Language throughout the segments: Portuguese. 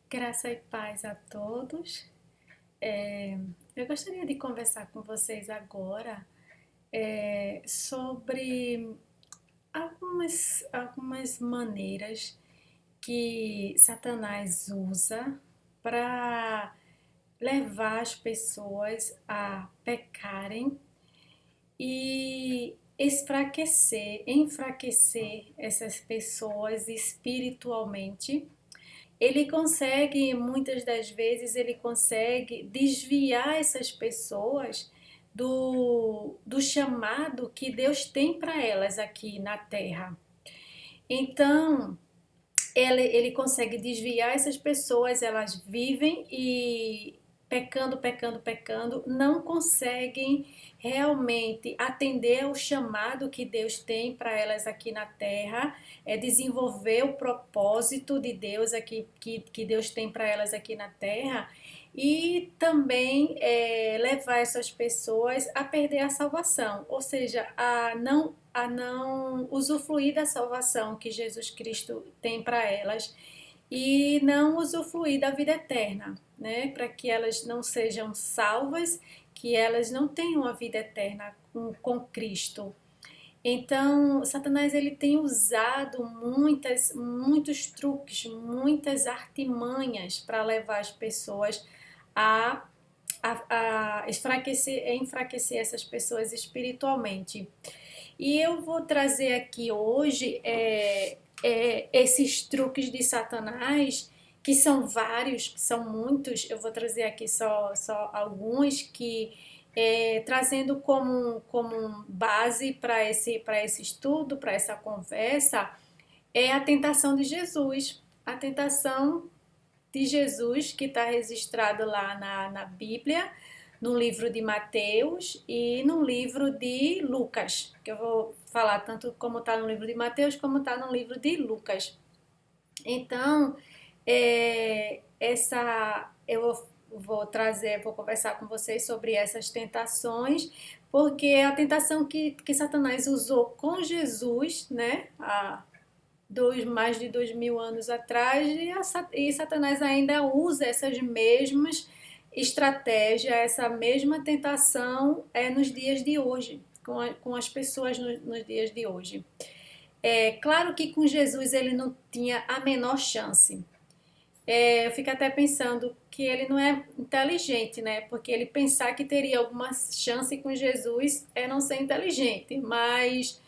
Graça e paz a todos. Eu gostaria de conversar com vocês agora sobre algumas maneiras que Satanás usa para levar as pessoas a pecarem e enfraquecer essas pessoas espiritualmente. Muitas das vezes, ele consegue desviar essas pessoas do chamado que Deus tem para elas aqui na terra. Então, ele consegue desviar essas pessoas, elas vivem e pecando, pecando, pecando, não conseguem realmente atender ao chamado que Deus tem para elas aqui na terra, desenvolver o propósito de Deus aqui, que Deus tem para elas aqui na terra, e também levar essas pessoas a perder a salvação, ou seja, a não usufruir da salvação que Jesus Cristo tem para elas e não usufruir da vida eterna, né? Para que elas não sejam salvas, que elas não tenham a vida eterna com Cristo. Então, Satanás ele tem usado muitos truques, muitas artimanhas para levar as pessoas a, enfraquecer essas pessoas espiritualmente. E eu vou trazer aqui hoje esses truques de Satanás, que são vários, que são muitos. Eu vou trazer aqui só alguns que trazendo como base para esse estudo, para essa conversa, é a tentação de Jesus. A tentação de Jesus, que está registrado lá na Bíblia, no livro de Mateus e no livro de Lucas, que eu vou falar tanto como está no livro de Mateus como está no livro de Lucas. Então, vou conversar com vocês sobre essas tentações, porque a tentação que Satanás usou com Jesus, né, mais de 2000 anos atrás, e Satanás ainda usa essas mesmas estratégias, essa mesma tentação nos dias de hoje, com as pessoas nos dias de hoje. É claro que com Jesus ele não tinha a menor chance. Eu fico até pensando que ele não é inteligente, né? Porque ele pensar que teria alguma chance com Jesus é não ser inteligente. Mas,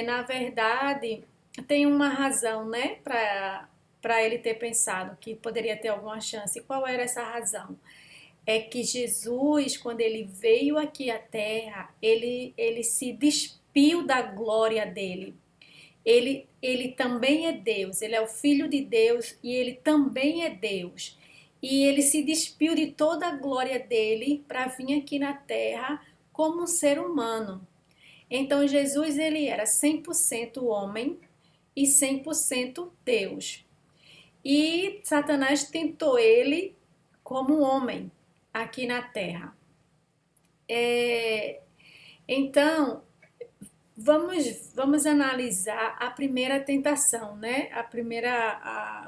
na verdade, tem uma razão, né? Para ele ter pensado que poderia ter alguma chance. Qual era essa razão? É que Jesus, quando ele veio aqui à Terra, ele se despiu da glória dele. Ele também é Deus, ele é o Filho de Deus e ele também é Deus. E ele se despiu de toda a glória dele para vir aqui na terra como um ser humano. Então Jesus ele era 100% homem e 100% Deus. E Satanás tentou ele como homem aqui na terra. Então, vamos analisar a primeira tentação, né?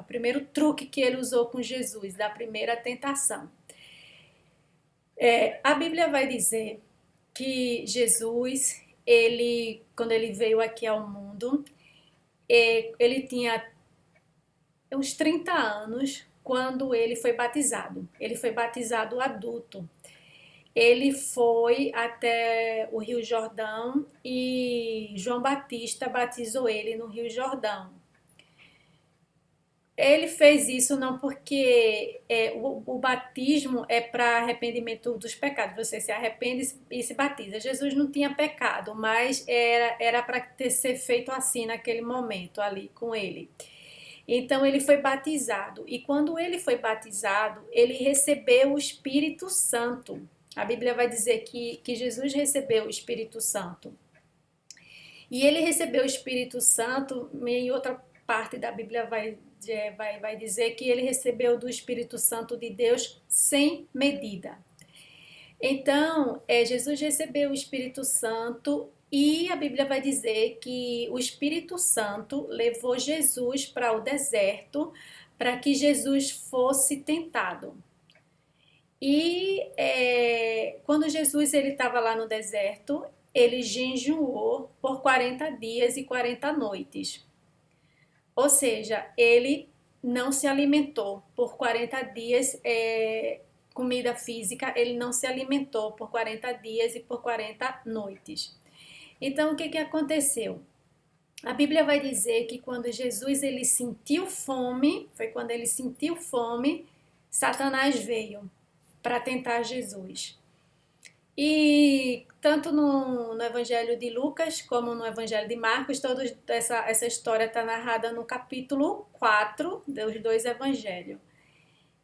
O primeiro truque que ele usou com Jesus, da primeira tentação. A Bíblia vai dizer que Jesus, quando ele veio aqui ao mundo, ele tinha uns 30 anos quando ele foi batizado. Ele foi batizado adulto. Ele foi até o Rio Jordão e João Batista batizou ele no Rio Jordão. Ele fez isso não porque o batismo é para arrependimento dos pecados. Você se arrepende e se batiza. Jesus não tinha pecado, mas era para ser feito assim naquele momento ali com ele. Então ele foi batizado. E quando ele foi batizado, ele recebeu o Espírito Santo. A Bíblia vai dizer que Jesus recebeu o Espírito Santo. E ele recebeu o Espírito Santo, em outra parte da Bíblia vai dizer que ele recebeu do Espírito Santo de Deus sem medida. Então, Jesus recebeu o Espírito Santo e a Bíblia vai dizer que o Espírito Santo levou Jesus para o deserto para que Jesus fosse tentado. E quando Jesus ele estava lá no deserto, ele jejuou por 40 dias e 40 noites. Ou seja, ele não se alimentou por 40 dias, comida física, ele não se alimentou por 40 dias e por 40 noites. Então, o que aconteceu? A Bíblia vai dizer que quando Jesus ele sentiu fome, foi quando ele sentiu fome, Satanás veio para tentar Jesus. E tanto no Evangelho de Lucas como no Evangelho de Marcos, essa história está narrada no capítulo 4 dos dois evangelhos.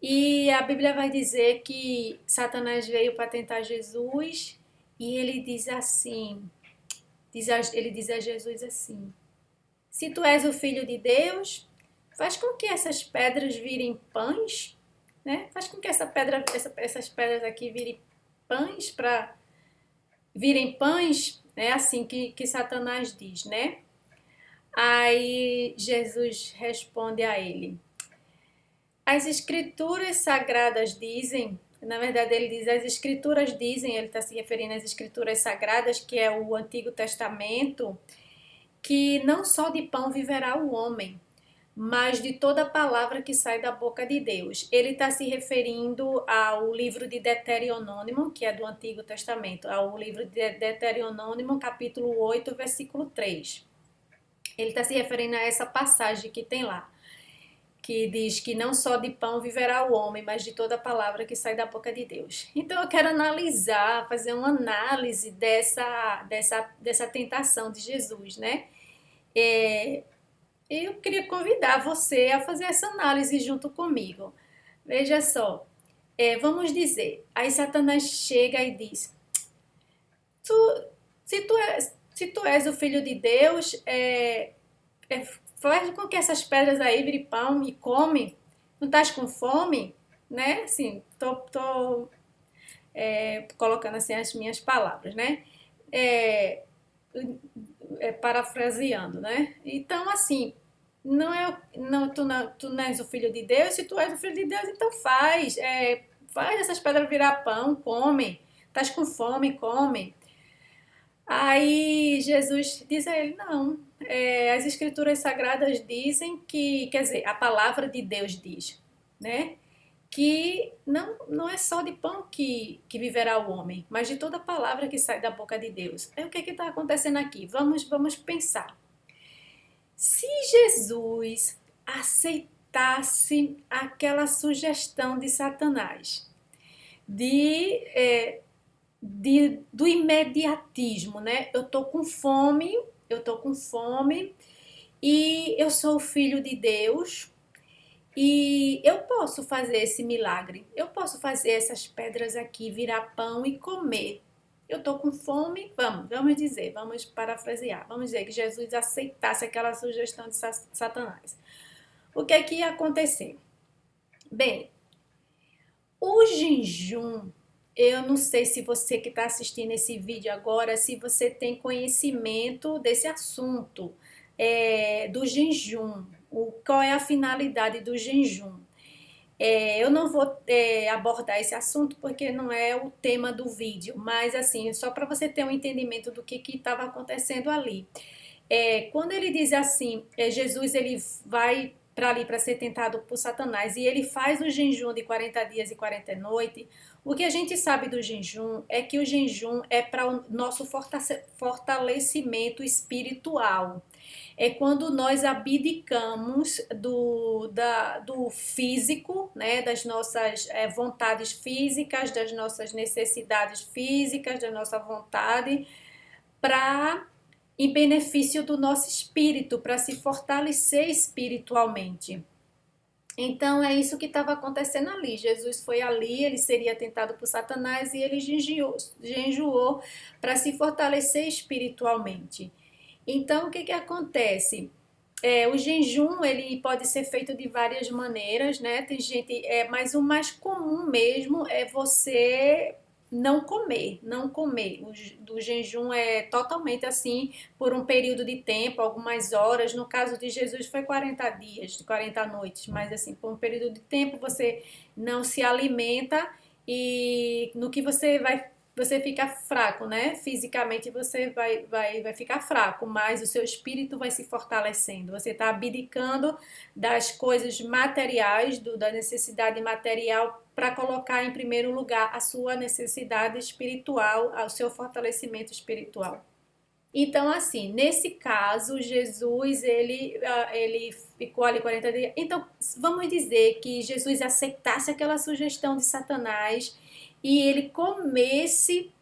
E a Bíblia vai dizer que Satanás veio para tentar Jesus e ele diz assim, ele diz a Jesus assim: se tu és o Filho de Deus, faz com que essas pedras virem pães, né? Faz com que essas pedras aqui virem pães para virem pães, é assim que Satanás diz, né? Aí Jesus responde a ele: as escrituras sagradas dizem, na verdade ele diz, as escrituras dizem, ele está se referindo às escrituras sagradas, que é o Antigo Testamento, que não só de pão viverá o homem, mas de toda palavra que sai da boca de Deus. Ele está se referindo ao livro de Deuteronômio, que é do Antigo Testamento, ao livro de Deuteronômio, capítulo 8, versículo 3. Ele está se referindo a essa passagem que tem lá, que diz que não só de pão viverá o homem, mas de toda palavra que sai da boca de Deus. Então eu quero analisar, fazer uma análise dessa tentação de Jesus, né? Eu queria convidar você a fazer essa análise junto comigo. Veja só, vamos dizer, aí Satanás chega e diz: se tu és o Filho de Deus, faz com que essas pedras aí virem pão e come. Não estás com fome? Né? Assim, tô colocando assim as minhas palavras, né? Parafraseando, né? Então, assim, tu não és o Filho de Deus. Se tu és o Filho de Deus, então faz essas pedras virar pão, come. Estás com fome, come. Aí Jesus diz a ele: não, as escrituras sagradas dizem que, quer dizer, a palavra de Deus diz, né? Que não é só de pão que viverá o homem, mas de toda palavra que sai da boca de Deus. Aí o que está acontecendo aqui? Vamos pensar. Se Jesus aceitasse aquela sugestão de Satanás do imediatismo, né? Eu tô com fome e eu sou o filho de Deus e eu posso fazer esse milagre. Eu posso fazer essas pedras aqui virar pão e comer. Eu tô com fome, vamos parafrasear. Vamos dizer que Jesus aceitasse aquela sugestão de Satanás. O que é que ia acontecer? Bem, o jejum, eu não sei se você que está assistindo esse vídeo agora, se você tem conhecimento desse assunto, do jejum, qual é a finalidade do jejum. Eu não vou abordar esse assunto porque não é o tema do vídeo, mas assim, só para você ter um entendimento do que estava acontecendo ali. Quando ele diz assim, Jesus ele vai para ali para ser tentado por Satanás e ele faz o jejum de 40 dias e 40 noites, o que a gente sabe do jejum é que o jejum é para o nosso fortalecimento espiritual. É quando nós abdicamos do físico, né, das nossas vontades físicas, das nossas necessidades físicas, da nossa vontade, em benefício do nosso espírito, para se fortalecer espiritualmente. Então é isso que estava acontecendo ali. Jesus foi ali, ele seria tentado por Satanás e ele jejuou para se fortalecer espiritualmente. Então o que acontece? O jejum ele pode ser feito de várias maneiras, né? Tem gente, mas o mais comum mesmo é você não comer, não comer. Do jejum é totalmente assim, por um período de tempo, algumas horas. No caso de Jesus foi 40 dias, 40 noites, mas assim, por um período de tempo você não se alimenta e no que você fica fraco, né? Fisicamente você vai ficar fraco, mas o seu espírito vai se fortalecendo. Você está abdicando das coisas materiais, da necessidade material, para colocar em primeiro lugar a sua necessidade espiritual, o seu fortalecimento espiritual. Então, assim, nesse caso, Jesus, ele ficou ali 40 dias. Então, vamos dizer que Jesus aceitasse aquela sugestão de Satanás e ele comesse,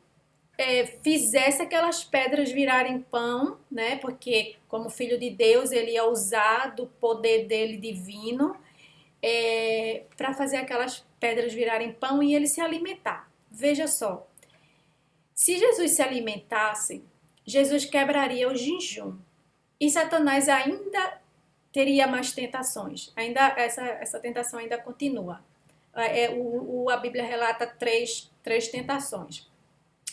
fizesse aquelas pedras virarem pão, né? Porque, como filho de Deus, ele ia usar do poder dele divino, para fazer aquelas pedras virarem pão e ele se alimentar. Veja só, se Jesus se alimentasse, Jesus quebraria o jejum e Satanás ainda teria mais tentações. Ainda essa tentação ainda continua. A Bíblia relata três tentações.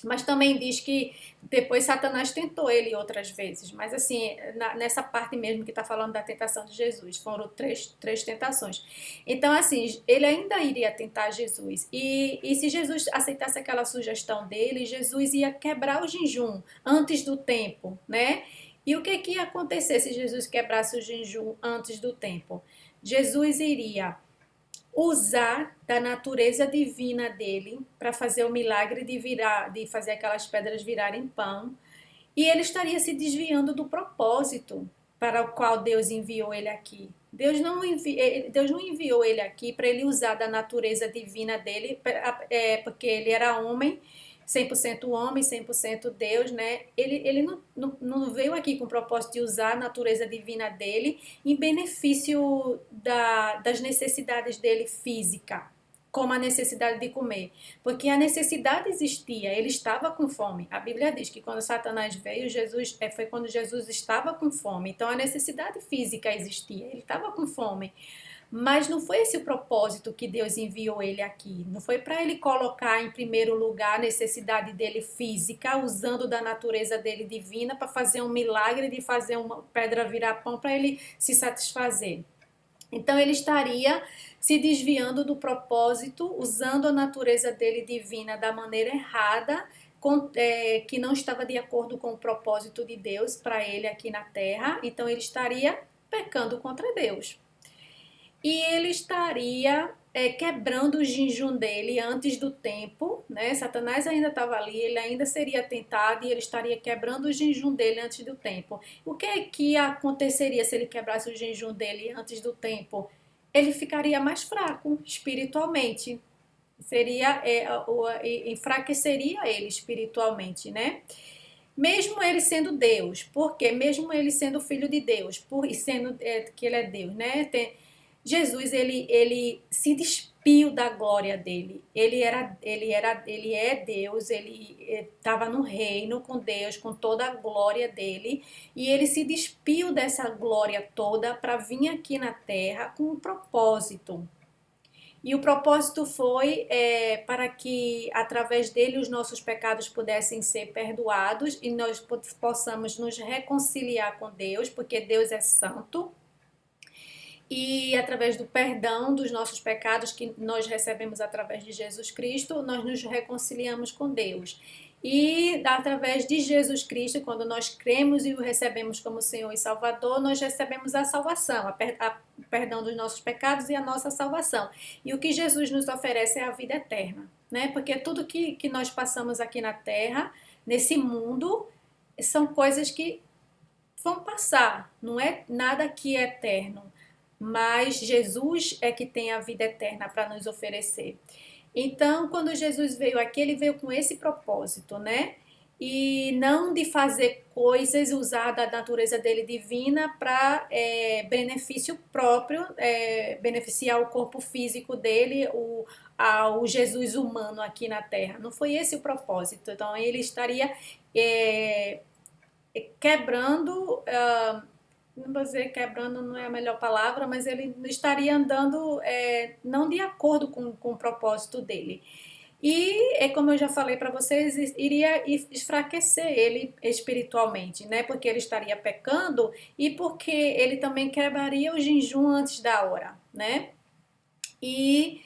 Mas também diz que depois Satanás tentou ele outras vezes. Mas assim, nessa parte mesmo que está falando da tentação de Jesus, foram três tentações. Então, assim, ele ainda iria tentar Jesus. E se Jesus aceitasse aquela sugestão dele, Jesus ia quebrar o jejum antes do tempo, né? E o que ia acontecer se Jesus quebrasse o jejum antes do tempo? Jesus iria usar da natureza divina dele para fazer o milagre de fazer aquelas pedras virarem pão, e ele estaria se desviando do propósito para o qual Deus enviou ele aqui. Deus não enviou ele aqui para ele usar da natureza divina dele, porque ele era homem, 100% homem, 100% Deus, né? Ele não veio aqui com o propósito de usar a natureza divina dele em benefício das necessidades dele física, como a necessidade de comer. Porque a necessidade existia, ele estava com fome. A Bíblia diz que quando Satanás veio, foi quando Jesus estava com fome. Então a necessidade física existia, ele estava com fome. Mas não foi esse o propósito que Deus enviou ele aqui. Não foi para ele colocar em primeiro lugar a necessidade dele física, usando da natureza dele divina para fazer um milagre de fazer uma pedra virar pão para ele se satisfazer. Então ele estaria se desviando do propósito, usando a natureza dele divina da maneira errada, que não estava de acordo com o propósito de Deus para ele aqui na terra. Então ele estaria pecando contra Deus. E ele estaria quebrando o jejum dele antes do tempo, né? Satanás ainda estava ali, ele ainda seria tentado e ele estaria quebrando o jejum dele antes do tempo. O que aconteceria se ele quebrasse o jejum dele antes do tempo? Ele ficaria mais fraco espiritualmente, enfraqueceria ele espiritualmente, né? Mesmo ele sendo Deus, porque mesmo ele sendo filho de Deus, e sendo que ele é Deus, né? Jesus, ele se despiu da glória dele. Ele é Deus, ele estava no reino com Deus, com toda a glória dele, e ele se despiu dessa glória toda para vir aqui na terra com um propósito. E o propósito foi para que, através dele, os nossos pecados pudessem ser perdoados e nós possamos nos reconciliar com Deus, porque Deus é santo. E através do perdão dos nossos pecados que nós recebemos através de Jesus Cristo, nós nos reconciliamos com Deus. E através de Jesus Cristo, quando nós cremos e o recebemos como Senhor e Salvador, nós recebemos a salvação, o perdão dos nossos pecados e a nossa salvação. E o que Jesus nos oferece é a vida eterna, né? Porque tudo que nós passamos aqui na Terra, nesse mundo, são coisas que vão passar, não é nada que é eterno. Mas Jesus é que tem a vida eterna para nos oferecer. Então, quando Jesus veio aqui, ele veio com esse propósito, né? E não de fazer coisas, usar da natureza dele divina para benefício próprio, beneficiar o corpo físico dele, o Jesus humano aqui na Terra. Não foi esse o propósito. Então, ele estaria quebrando... não vou dizer quebrando, não é a melhor palavra, mas ele estaria andando não de acordo com o propósito dele. E é como eu já falei para vocês, iria enfraquecer ele espiritualmente, né? Porque ele estaria pecando e porque ele também quebraria o jejum antes da hora, né? E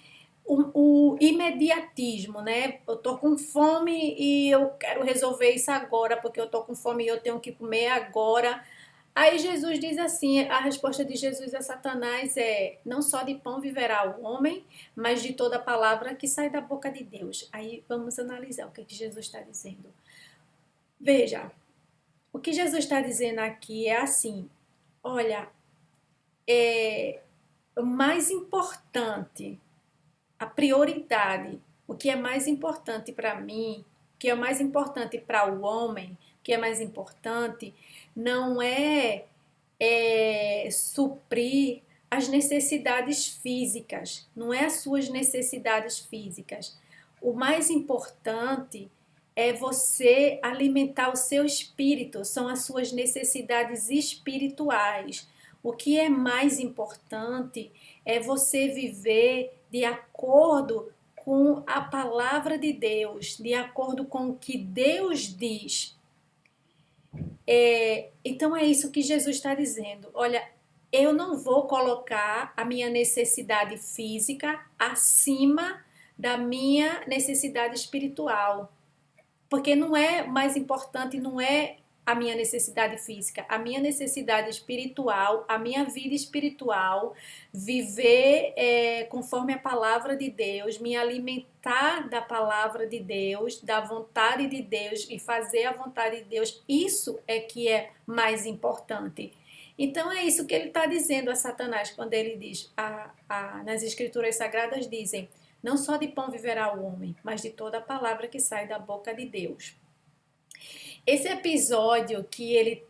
o imediatismo, né? Eu tô com fome e eu quero resolver isso agora, porque eu tô com fome e eu tenho que comer agora. Aí Jesus diz assim, a resposta de Jesus a Satanás é: não só de pão viverá o homem, mas de toda palavra que sai da boca de Deus. Aí vamos analisar o que, que Jesus está dizendo. Veja, o que Jesus está dizendo aqui é assim: olha, o mais importante, a prioridade, o que é mais importante para mim, o que é mais importante para o homem, o que é mais importante, não é suprir as necessidades físicas, não é as suas necessidades físicas. O mais importante é você alimentar o seu espírito, são as suas necessidades espirituais. O que é mais importante é você viver de acordo com a palavra de Deus, de acordo com o que Deus diz. Então é isso que Jesus está dizendo. Olha, eu não vou colocar a minha necessidade física acima da minha necessidade espiritual, porque não é mais importante, não é a minha necessidade física, a minha necessidade espiritual, a minha vida espiritual, viver conforme a palavra de Deus, me alimentar da palavra de Deus, da vontade de Deus e fazer a vontade de Deus, isso é que é mais importante. Então é isso que ele está dizendo a Satanás quando ele diz, nas escrituras sagradas dizem, não só de pão viverá o homem, mas de toda a palavra que sai da boca de Deus. Esse episódio que ele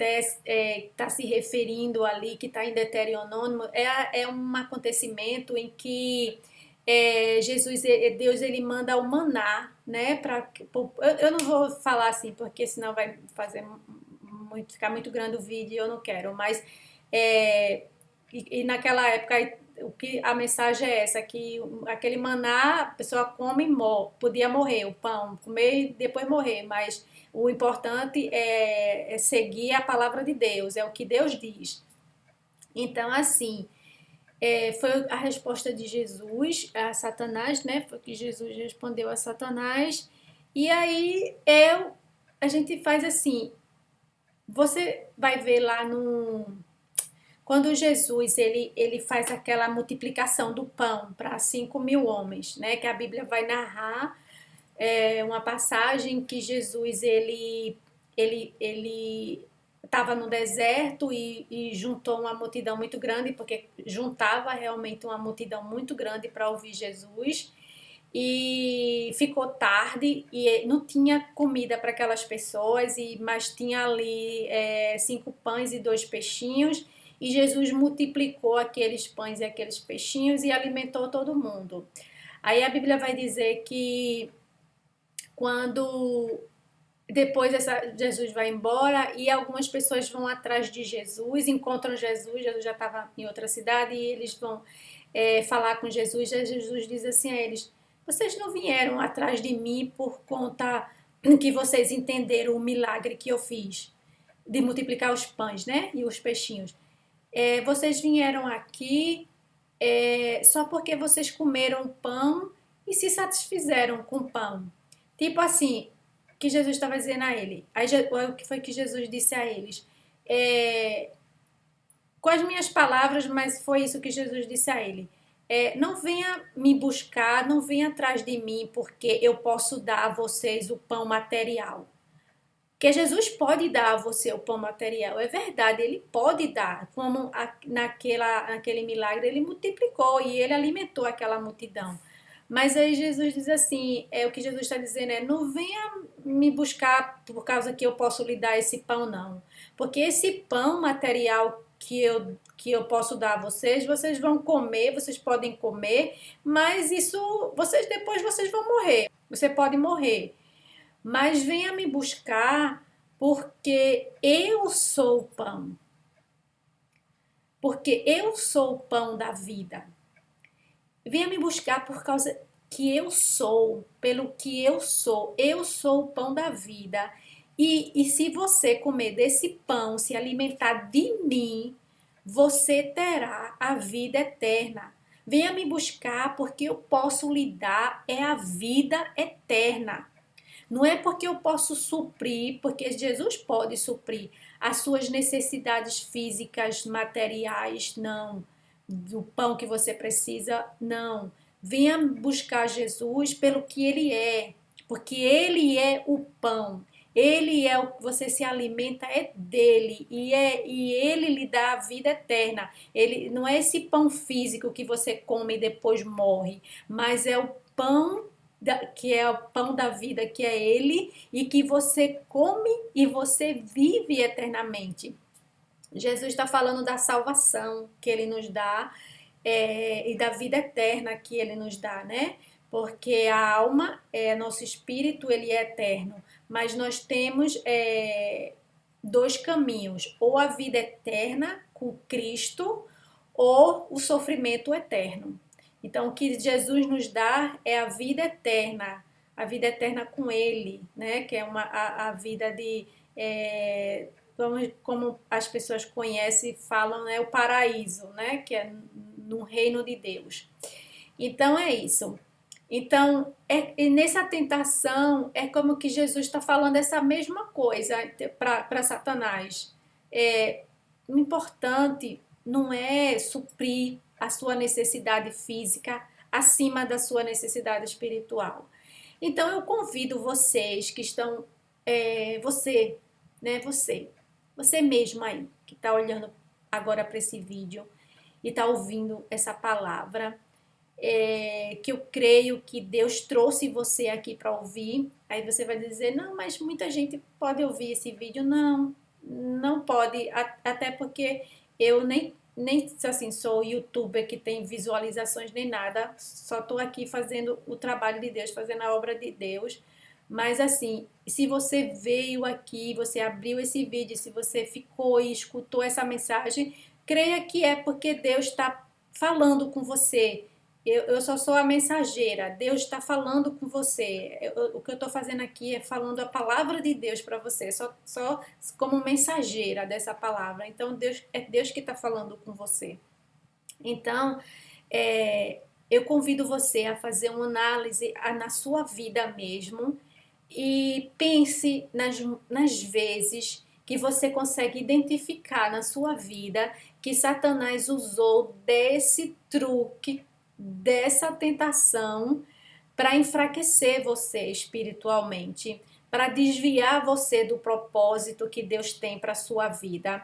está se referindo ali, que está em Deuteronômio, é um acontecimento em que Deus ele manda o maná, né? Eu não vou falar assim, porque senão vai fazer ficar muito grande o vídeo e eu não quero, mas naquela época a mensagem é essa, que aquele maná a pessoa come e podia morrer, o pão, comer e depois morrer, mas o importante é seguir a palavra de Deus, é o que Deus diz. Então, assim, foi a resposta de Jesus a Satanás, né? Foi que Jesus respondeu a Satanás. E aí a gente faz assim, você vai ver lá quando Jesus ele faz aquela multiplicação do pão para 5.000 homens, né? Que a Bíblia vai narrar uma passagem que Jesus ele estava no deserto e juntou uma multidão muito grande, porque juntava realmente uma multidão muito grande para ouvir Jesus. E ficou tarde e não tinha comida para aquelas pessoas, mas tinha ali 5 pães e 2 peixinhos. E Jesus multiplicou aqueles pães e aqueles peixinhos e alimentou todo mundo. Aí a Bíblia vai dizer que quando depois Jesus vai embora e algumas pessoas vão atrás de Jesus, encontram Jesus já estava em outra cidade e eles vão falar com Jesus. E Jesus diz assim a eles: vocês não vieram atrás de mim por conta que vocês entenderam o milagre que eu fiz de multiplicar os pães, né, e os peixinhos. Vocês vieram aqui só porque vocês comeram pão e se satisfizeram com pão. Tipo assim, que Jesus estava dizendo a ele. Aí, o que foi que Jesus disse a eles? Com as minhas palavras, mas foi isso que Jesus disse a ele. Não venha me buscar, não venha atrás de mim, porque eu posso dar a vocês o pão material. Porque Jesus pode dar a você o pão material, é verdade, ele pode dar, como naquele milagre ele multiplicou e ele alimentou aquela multidão. Mas aí Jesus diz assim, o que Jesus está dizendo não venha me buscar por causa que eu posso lhe dar esse pão, não. Porque esse pão material que eu posso dar a vocês vão comer, vocês podem comer, mas isso, depois vocês vão morrer, você pode morrer. Mas venha me buscar porque eu sou o pão. Porque eu sou o pão da vida. Venha me buscar por causa que eu sou, pelo que eu sou o pão da vida. E se você comer desse pão, se alimentar de mim, você terá a vida eterna. Venha me buscar, porque eu posso lhe dar é a vida eterna. Não é porque eu posso suprir, porque Jesus pode suprir as suas necessidades físicas, materiais, não. Do pão que você precisa, não. Venha buscar Jesus pelo que ele é, porque ele é o pão. Ele é o que você se alimenta, é dele, e ele lhe dá a vida eterna. Ele não é esse pão físico que você come e depois morre, mas é o pão que é o pão da vida, que é ele, e que você come e você vive eternamente. Jesus está falando da salvação que ele nos dá, e da vida eterna que ele nos dá, né? Porque a alma, nosso espírito, ele é eterno, mas nós temos dois caminhos: ou a vida eterna com Cristo, ou o sofrimento eterno. Então, o que Jesus nos dá é a vida eterna com Ele, né? Que é a vida de, como as pessoas conhecem e falam, né? O paraíso, né? Que é no reino de Deus. Então, é isso. Então, e nessa tentação, é como que Jesus está falando essa mesma coisa para Satanás. O importante não é suprir a sua necessidade física acima da sua necessidade espiritual. Então, eu convido vocês que estão, você, né, você mesmo aí, que está olhando agora para esse vídeo e está ouvindo essa palavra, que eu creio que Deus trouxe você aqui para ouvir. Aí você vai dizer, não, mas muita gente pode ouvir esse vídeo. Não, não pode, até porque eu nem assim, sou youtuber que tem visualizações nem nada, só estou aqui fazendo o trabalho de Deus, fazendo a obra de Deus. Mas assim, se você veio aqui, você abriu esse vídeo, se você ficou e escutou essa mensagem, creia que é porque Deus está falando com você. Eu só sou a mensageira. Deus está falando com você. O que eu estou fazendo aqui é falando a palavra de Deus para você, só como mensageira dessa palavra. Então, é Deus que está falando com você. Então, eu convido você a fazer uma análise na sua vida mesmo e pense nas vezes que você consegue identificar na sua vida que Satanás usou desse truque, dessa tentação, para enfraquecer você espiritualmente, para desviar você do propósito que Deus tem para a sua vida.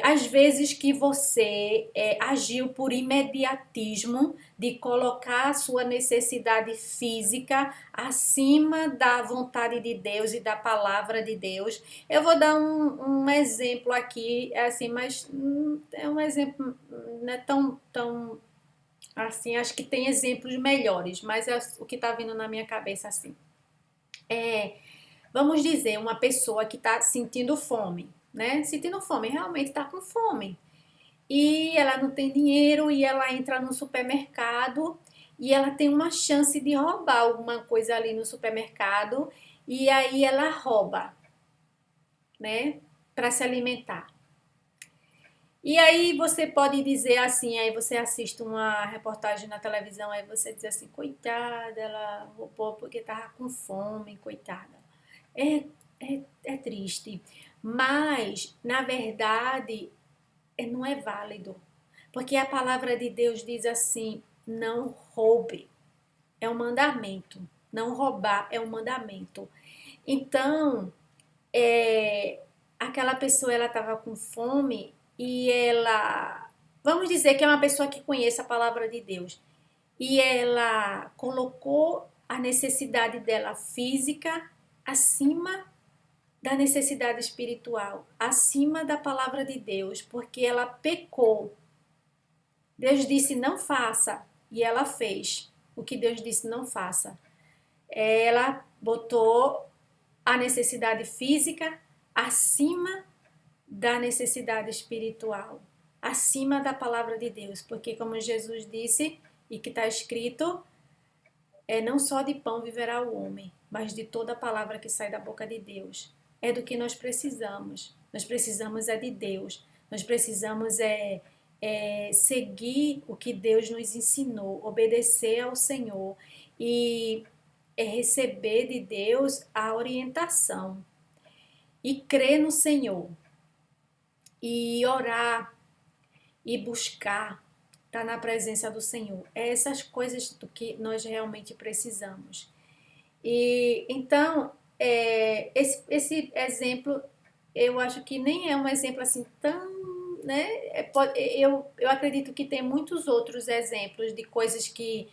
Às vezes que você agiu por imediatismo de colocar a sua necessidade física acima da vontade de Deus e da palavra de Deus. Eu vou dar um exemplo aqui, assim, mas é um exemplo não é tão assim, acho que tem exemplos melhores, mas é o que está vindo na minha cabeça assim. Vamos dizer, uma pessoa que está sentindo fome, né? Sentindo fome, realmente está com fome. E ela não tem dinheiro e ela entra no supermercado e ela tem uma chance de roubar alguma coisa ali no supermercado e aí ela rouba, né? Para se alimentar. E aí você pode dizer assim, aí você assiste uma reportagem na televisão, aí você diz assim, coitada, ela roubou porque estava com fome, coitada. É triste, mas na verdade não é válido, porque a palavra de Deus diz assim: não roube, é um mandamento, não roubar é um mandamento. Então, aquela pessoa ela estava com fome e ela, vamos dizer que é uma pessoa que conhece a palavra de Deus e ela colocou a necessidade dela física acima da necessidade espiritual, acima da palavra de Deus, porque ela pecou. Deus disse não faça e ela fez o que Deus disse não faça. Ela botou a necessidade física acima da necessidade espiritual, acima da palavra de Deus, porque como Jesus disse e que está escrito, não só de pão viverá o homem, mas de toda a palavra que sai da boca de Deus. É do que nós precisamos. Nós precisamos de Deus. Nós precisamos seguir o que Deus nos ensinou, obedecer ao Senhor e receber de Deus a orientação e crer no Senhor e orar e buscar estar na presença do Senhor. É essas coisas do que nós realmente precisamos. E então, esse exemplo, eu acho que nem é um exemplo assim tão, né? Eu acredito que tem muitos outros exemplos de coisas que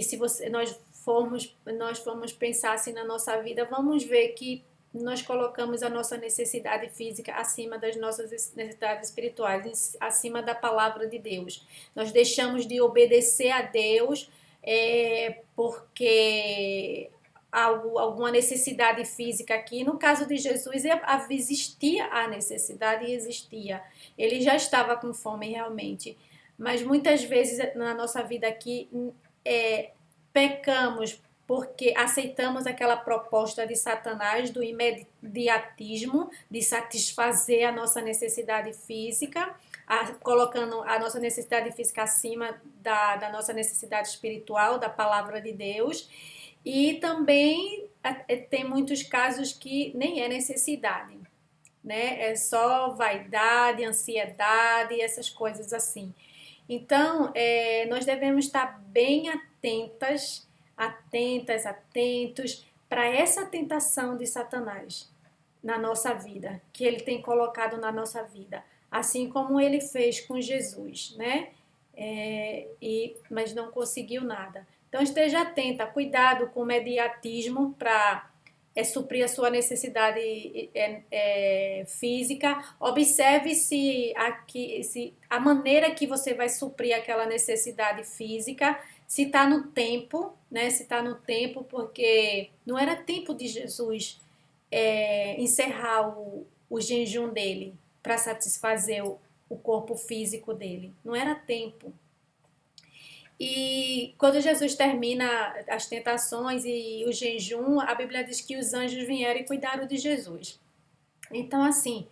se nós formos pensar assim na nossa vida, vamos ver que nós colocamos a nossa necessidade física acima das nossas necessidades espirituais, acima da palavra de Deus. Nós deixamos de obedecer a Deus porque alguma necessidade física aqui. No caso de Jesus, existia a necessidade e existia. Ele já estava com fome realmente. Mas muitas vezes na nossa vida aqui pecamos porque aceitamos aquela proposta de Satanás do imediatismo, de satisfazer a nossa necessidade física, colocando a nossa necessidade física acima da nossa necessidade espiritual, da palavra de Deus. E também tem muitos casos que nem é necessidade, né? É só vaidade, ansiedade, essas coisas assim. Então, nós devemos estar bem atentos para essa tentação de Satanás na nossa vida, que ele tem colocado na nossa vida, assim como ele fez com Jesus, né? Mas não conseguiu nada. Então esteja atenta, cuidado com o mediatismo para suprir a sua necessidade física. Observe se a maneira que você vai suprir aquela necessidade física, se está no tempo, né? Se está no tempo, porque não era tempo de Jesus encerrar o jejum dele para satisfazer o corpo físico dele. Não era tempo. E quando Jesus termina as tentações e o jejum, a Bíblia diz que os anjos vieram e cuidaram de Jesus. Então, assim,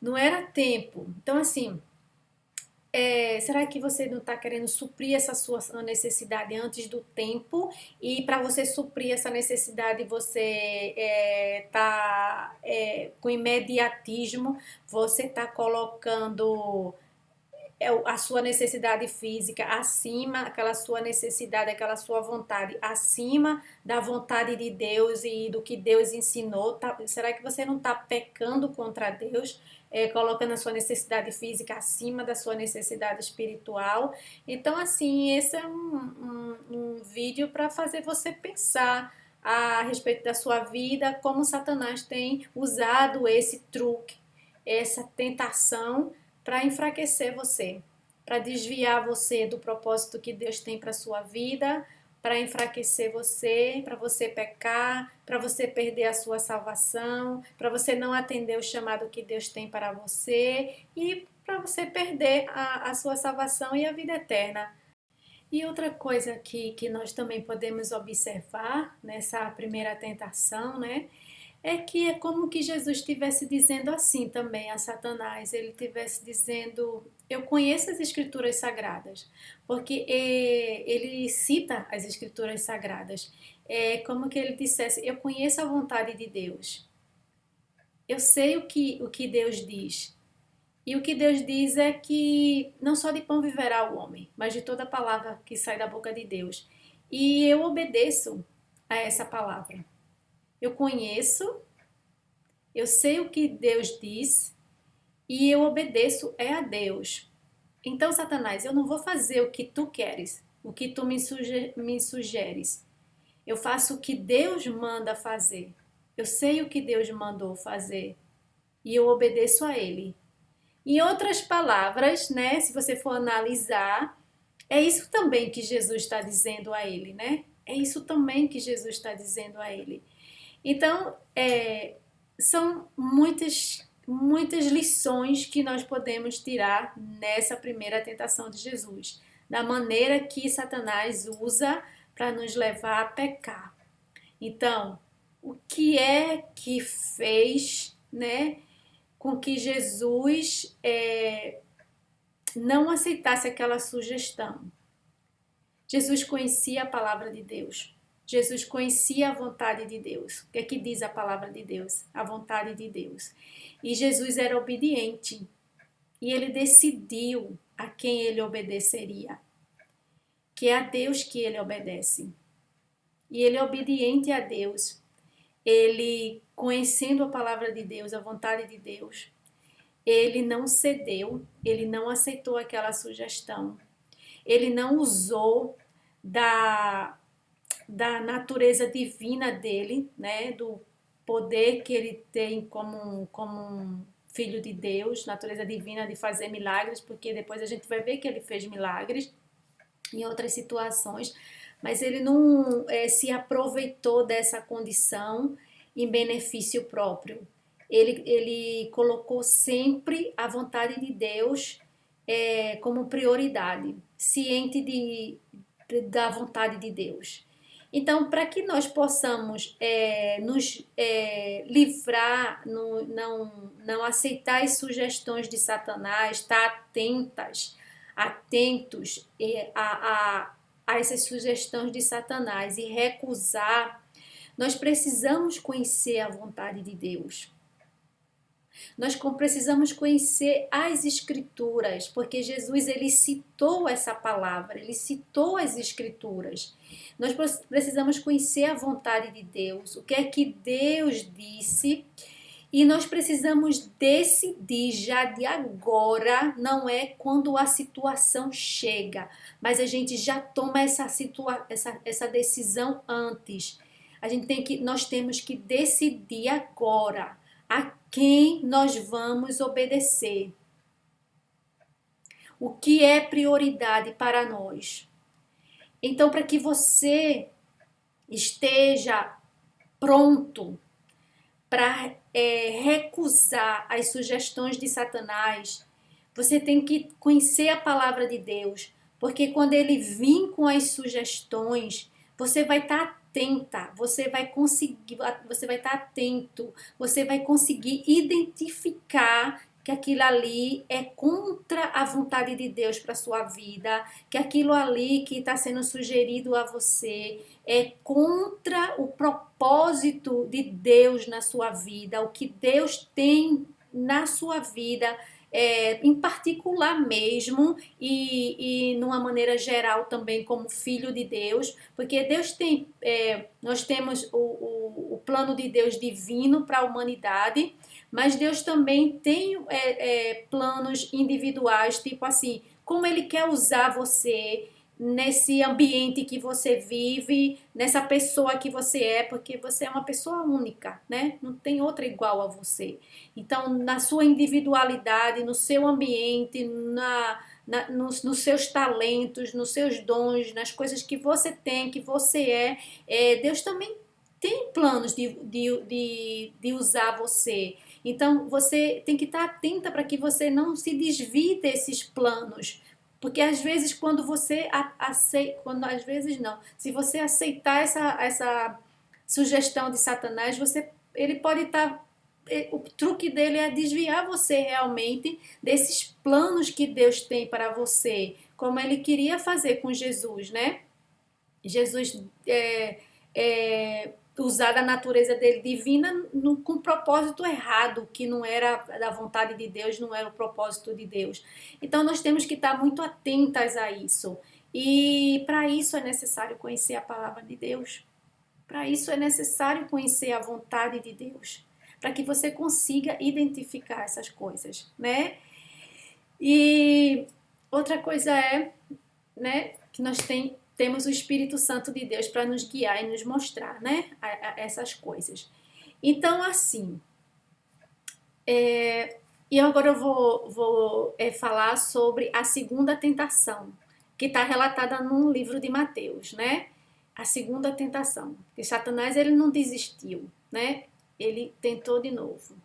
não era tempo. Então, assim, será que você não está querendo suprir essa sua necessidade antes do tempo? E para você suprir essa necessidade, você está com imediatismo, você está colocando a sua necessidade física acima, aquela sua necessidade, aquela sua vontade acima da vontade de Deus e do que Deus ensinou. Será que você não está pecando contra Deus, colocando a sua necessidade física acima da sua necessidade espiritual? Então, assim, esse é um vídeo para fazer você pensar a respeito da sua vida, como Satanás tem usado esse truque, essa tentação para enfraquecer você, para desviar você do propósito que Deus tem para sua vida, para enfraquecer você, para você pecar, para você perder a sua salvação, para você não atender o chamado que Deus tem para você e para você perder a sua salvação e a vida eterna. E outra coisa que nós também podemos observar nessa primeira tentação, né? É que é como que Jesus estivesse dizendo assim também a Satanás. Ele estivesse dizendo, eu conheço as Escrituras Sagradas, porque ele cita as Escrituras Sagradas. É como que ele dissesse, eu conheço a vontade de Deus. Eu sei o que Deus diz. E o que Deus diz é que não só de pão viverá o homem, mas de toda palavra que sai da boca de Deus. E eu obedeço a essa palavra. Eu conheço, eu sei o que Deus diz e eu obedeço a Deus. Então, Satanás, eu não vou fazer o que tu queres, o que tu me sugeres. Eu faço o que Deus manda fazer. Eu sei o que Deus mandou fazer e eu obedeço a Ele. Em outras palavras, né, se você for analisar, é isso também que Jesus está dizendo a ele, né? É isso também que Jesus está dizendo a ele. Então, são muitas lições que nós podemos tirar nessa primeira tentação de Jesus, da maneira que Satanás usa para nos levar a pecar. Então, o que é que fez, né, com que Jesus não aceitasse aquela sugestão? Jesus conhecia a palavra de Deus. Jesus conhecia a vontade de Deus. O que é que diz a palavra de Deus? A vontade de Deus. E Jesus era obediente. E ele decidiu a quem ele obedeceria. Que é a Deus que ele obedece. E ele é obediente a Deus. Ele, conhecendo a palavra de Deus, a vontade de Deus, ele não cedeu, ele não aceitou aquela sugestão. Ele não usou da natureza divina dele, né, do poder que ele tem como um filho de Deus, natureza divina de fazer milagres, porque depois a gente vai ver que ele fez milagres em outras situações, mas ele não se aproveitou dessa condição em benefício próprio. Ele colocou sempre a vontade de Deus como prioridade, ciente da vontade de Deus. Então, para que nós possamos nos livrar, não aceitar as sugestões de Satanás, estar atentos a essas sugestões de Satanás e recusar, nós precisamos conhecer a vontade de Deus. Nós precisamos conhecer as Escrituras, porque Jesus ele citou essa palavra, ele citou as Escrituras. Nós precisamos conhecer a vontade de Deus, o que é que Deus disse, e nós precisamos decidir já de agora, não é quando a situação chega, mas a gente já toma essa decisão antes. Nós temos que decidir agora a quem nós vamos obedecer. O que é prioridade para nós? Então, para que você esteja pronto para recusar as sugestões de Satanás, você tem que conhecer a palavra de Deus, porque quando ele vir com as sugestões, você vai estar atenta, você vai estar atento, você vai conseguir identificar que aquilo ali é contra a vontade de Deus para a sua vida, que aquilo ali que está sendo sugerido a você é contra o propósito de Deus na sua vida, o que Deus tem na sua vida, em particular mesmo, e numa maneira geral também como filho de Deus, porque Deus tem, nós temos o plano de Deus divino para a humanidade, mas Deus também tem planos individuais, tipo assim, como Ele quer usar você nesse ambiente que você vive, nessa pessoa que você é, porque você é uma pessoa única, né? Não tem outra igual a você. Então, na sua individualidade, no seu ambiente, nos seus talentos, nos seus dons, nas coisas que você tem, que você Deus também tem planos de usar você. Então, você tem que estar atenta para que você não se desvie desses planos. Porque às vezes quando você aceita, às vezes não, se você aceitar essa sugestão de Satanás, ele pode estar, o truque dele é desviar você realmente desses planos que Deus tem para você, como ele queria fazer com Jesus, né? Jesus usar a natureza dele divina com propósito errado, que não era da vontade de Deus, não era o propósito de Deus. Então nós temos que estar muito atentas a isso. E para isso é necessário conhecer a palavra de Deus. Para isso é necessário conhecer a vontade de Deus, para que você consiga identificar essas coisas, né? E outra coisa né, que nós temos o Espírito Santo de Deus para nos guiar e nos mostrar, né, essas coisas. Então, assim, e agora eu vou falar sobre a segunda tentação, que está relatada no livro de Mateus, né? A segunda tentação. Que Satanás, ele não desistiu, né? Ele tentou de novo.